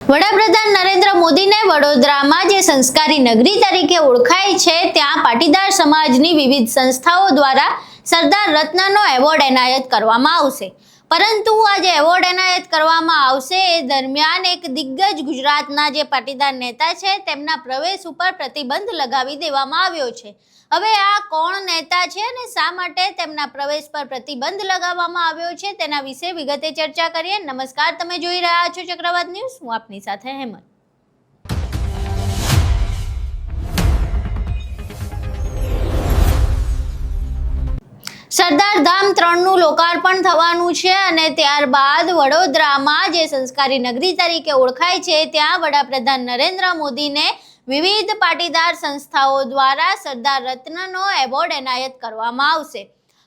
વડાપ્રધાન નરેન્દ્ર મોદીને વડોદરામાં જે સંસ્કારી નગરી તરીકે ઓળખાય છે ત્યાં પાટીદાર સમાજની વિવિધ સંસ્થાઓ દ્વારા સરદાર રત્નનો એવોર્ડ એનાયત કરવામાં આવશે, પરંતુ આ જે એવોર્ડ એનાયત કરવામાં આવશે એ દરમિયાન એક દિગ્ગજ ગુજરાતના જે પાટીદાર નેતા છે તેમના પ્રવેશ ઉપર પ્રતિબંધ લગાવી દેવામાં આવ્યો છે। હવે આ કોણ નેતા છે અને શા માટે તેમના પ્રવેશ પર પ્રતિબંધ લગાવવામાં આવ્યો છે તેના વિશે વિગતે ચર્ચા કરીએ। નમસ્કાર, તમે જોઈ રહ્યા છો ચક્રવાત ન્યૂઝ, હું આપની સાથે હેમંત। સરદાર ધામ 3નું લોકાર્પણ થવાનું છે અને ત્યારબાદ વડોદરામાં જે સંસ્કારી નગરી તરીકે ઓળખાય છે ત્યાં વડાપ્રધાન નરેન્દ્ર મોદીને વિવિધ પાટીદાર સંસ્થાઓ દ્વારા સરદાર રત્નનો એવોર્ડ એનાયત કરવામાં આવશે।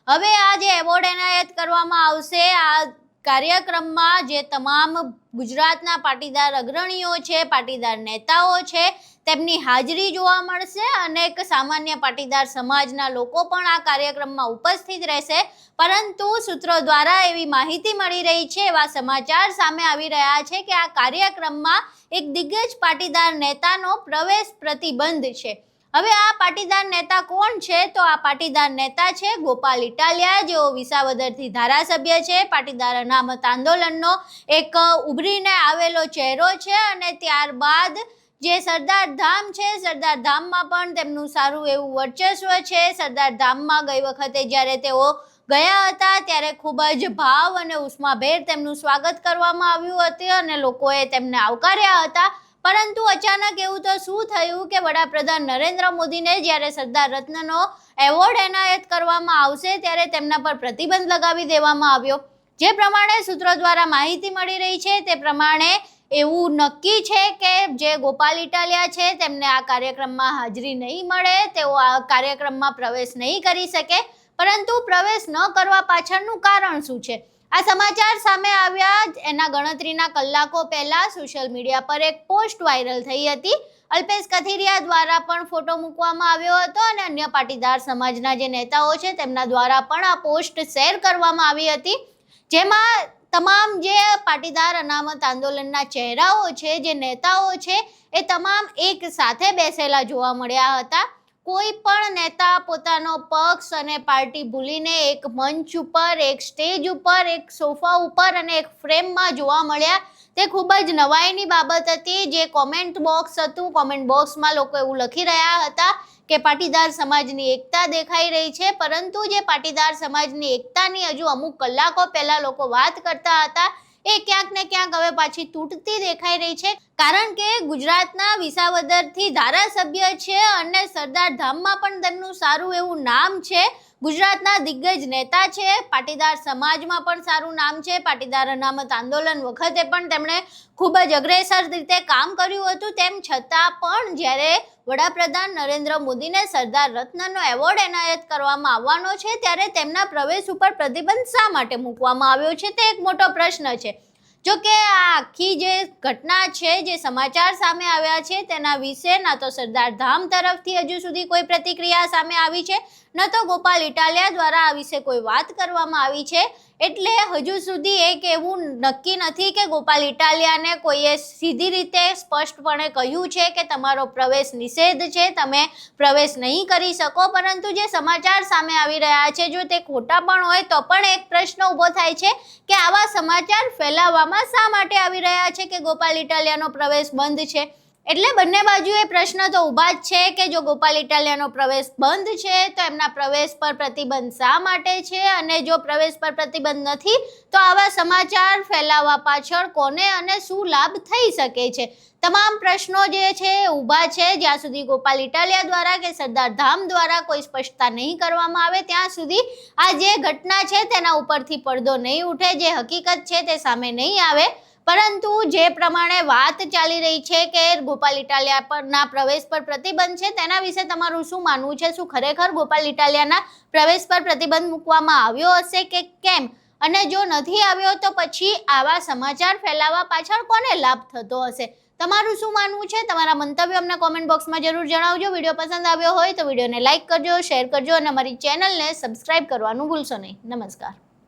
હવે આ જે એવોર્ડ એનાયત કરવામાં આવશે, આ કાર્યક્રમમાં જે તમામ ગુજરાતના પાટીદાર અગ્રણીઓ છે, પાટીદાર નેતાઓ છે, તેમની હાજરી જોવા મળશે। અનેક સામાન્ય પાટીદાર સમાજના લોકો પણ આ કાર્યક્રમમાં ઉપસ્થિત રહેશે, પરંતુ સૂત્રો દ્વારા એવી માહિતી મળી રહી છે, એવા સમાચાર સામે આવી રહ્યા છે કે આ કાર્યક્રમમાં એક દિગ્ગજ પાટીદાર નેતાનો પ્રવેશ પ્રતિબંધ છે। હવે આ પાટીદાર નેતા કોણ છે? તો આ પાટીદાર નેતા છે ગોપાલ ઇટાલિયા, જેઓ વિસાવદરથી ધારાસભ્ય છે, પાટીદાર અનામત આંદોલનનો એક ઉભરીને આવેલો ચહેરો છે અને ત્યારબાદ જે સરદાર ધામ છે, સરદાર ધામમાં પણ તેમનું સારું એવું વર્ચસ્વ છે। સરદાર ધામમાં ગઈ વખતે જ્યારે તેઓ ગયા હતા ત્યારે ખૂબ જ ભાવ અને ઉષ્માભેર તેમનું સ્વાગત કરવામાં આવ્યું હતું અને લોકોએ તેમને આવકાર્યા હતા, પરંતુ અચાનક એવું તો શું થયું કે વડાપ્રધાન નરેન્દ્ર મોદીને જ્યારે સરદાર રત્નનો એવોર્ડ એનાયત કરવામાં આવશે ત્યારે તેમના પર પ્રતિબંધ લગાવી દેવામાં આવ્યો। જે પ્રમાણે સૂત્રો દ્વારા માહિતી મળી રહી છે તે પ્રમાણે એવું નક્કી છે કે જે ગોપાલ ઇટાલિયા છે તેમને આ કાર્યક્રમમાં હાજરી નહીં મળે, તેઓ આ કાર્યક્રમમાં પ્રવેશ નહીં કરી શકે। પરંતુ પ્રવેશ ન કરવા પાછળનું કારણ શું છે? આ સમાચાર સામે આવ્યા એના ગણતરીના કલાકો પહેલા સોશિયલ મીડિયા પર એક પોસ્ટ વાયરલ થઈ હતી। અલ્પેશ કથિરિયા દ્વારા પણ ફોટો મૂકવામાં આવ્યો હતો અને અન્ય પાટીદાર સમાજના જે નેતાઓ છે તેમના દ્વારા પણ આ પોસ્ટ શેર કરવામાં આવી હતી, જેમાં તમામ જે પાટીદાર અનામત આંદોલનના ચહેરાઓ છે, જે નેતાઓ છે, એ તમામ એક સાથે બેસેલા જોવા મળ્યા હતા। કોઈ પણ નેતા પોતાનો પક્ષ અને પાર્ટી ભૂલીને એક મંચ ઉપર, એક સ્ટેજ ઉપર, એક સોફા ઉપર અને એક ફ્રેમમાં જોવા મળ્યા, તે ખૂબ જ નવાઈની બાબત હતી। જે કોમેન્ટ બોક્સ હતું, કોમેન્ટ બોક્સમાં લોકો એવું લખી રહ્યા હતા કે પાટીદાર સમાજની એકતા દેખાઈ રહી છે, પરંતુ જે પાટીદાર સમાજની એકતાની હજુ અમુક કલાકો પહેલા લોકો વાત કરતા હતા એ ક્યાંક ને ક્યાંક હવે પાછી તૂટતી દેખાઈ રહી છે, કારણ કે ગુજરાતના વિસાવદરથી ધારાસભ્ય છે અને સરદાર ધામમાં પણ તેમનું સારું એવું નામ છે, ગુજરાતના દિગ્ગજ નેતા છે, પાટીદાર સમાજમાં પણ સારું નામ છે, પાટીદાર અનામત આંદોલન વખતે પણ તેમણે ખૂબ જ અગ્રેસર રીતે કામ કર્યું હતું, તેમ છતાં પણ જ્યારે વડાપ્રધાન નરેન્દ્ર મોદીને સરદાર રત્નનો એવોર્ડ એનાયત કરવામાં આવવાનો છે ત્યારે તેમના પ્રવેશ ઉપર પ્રતિબંધ શા માટે મૂકવામાં આવ્યો છે તે એક મોટો પ્રશ્ન છે। જો કે આ આખી જે ઘટના છે, જે સમાચાર સામે આવ્યા છે તેના વિશે ના તો સરદાર ધામ તરફથી હજુ સુધી કોઈ પ્રતિક્રિયા સામે આવી છે, ન તો ગોપાલ ઇટાલિયા દ્વારા આ વિશે કોઈ વાત કરવામાં આવી છે। એટલે હજુ સુધી એક એવું નક્કી નથી કે ગોપાલ ઇટાલિયાને કોઈએ સીધી રીતે સ્પષ્ટપણે કહ્યું છે કે તમારો પ્રવેશ નિષેધ છે, તમે પ્રવેશ નહીં કરી શકો, પરંતુ જે સમાચાર સામે આવી રહ્યા છે જો તે ખોટા પણ હોય તો પણ એક પ્રશ્ન ઊભો થાય છે કે આવા સમાચાર ફેલાવવામાં શા માટે આવી રહ્યા છે કે ગોપાલ ઇટાલિયાનો પ્રવેશ બંધ છે। એટલે બંને બાજુએ પ્રશ્ન તો ઊભા જ છે કે જો ગોપાલ ઇટાલિયાનો પ્રવેશ બંધ છે તો એમના પ્રવેશ પર પ્રતિબંધ શા માટે છે, અને જો પ્રવેશ પર પ્રતિબંધ નથી તો આવા સમાચાર ફેલાવવા પાછળ કોને અને શું લાભ થઈ શકે છે? તમામ પ્રશ્નો જે છે ઊભા છે। જ્યાં સુધી ગોપાલ ઇટાલિયા દ્વારા કે સરદાર ધામ દ્વારા કોઈ સ્પષ્ટતા નહીં કરવામાં આવે ત્યાં સુધી આ જે ઘટના છે તેના ઉપરથી પડદો નહીં ઉઠે, જે હકીકત છે તે સામે નહીં આવે। પરંતુ જે પ્રમાણે વાત ચાલી રહી છે કે ગોપાલ ઇટાલિયા પરના પ્રવેશ પર પ્રતિબંધ છે, તેના વિશે તમારું શું માનવું છે? શું ખરેખર ગોપાલ ઇટાલિયાના પ્રવેશ પર પ્રતિબંધ મૂકવામાં આવ્યો હશે કે કેમ? અને જો નથી આવ્યો તો પછી આવા સમાચાર ફેલાવવા પાછળ કોને લાભ થતો હશે? તમારું શું માનવું છે? તમારા મંતવ્યો અમને કોમેન્ટ બોક્સમાં જરૂર જણાવજો। વિડીયો પસંદ આવ્યો હોય તો વિડીયોને લાઇક કરજો, શેર કરજો અને અમારી ચેનલને સબસ્ક્રાઇબ કરવાનું ભૂલશો નહીં। નમસ્કાર।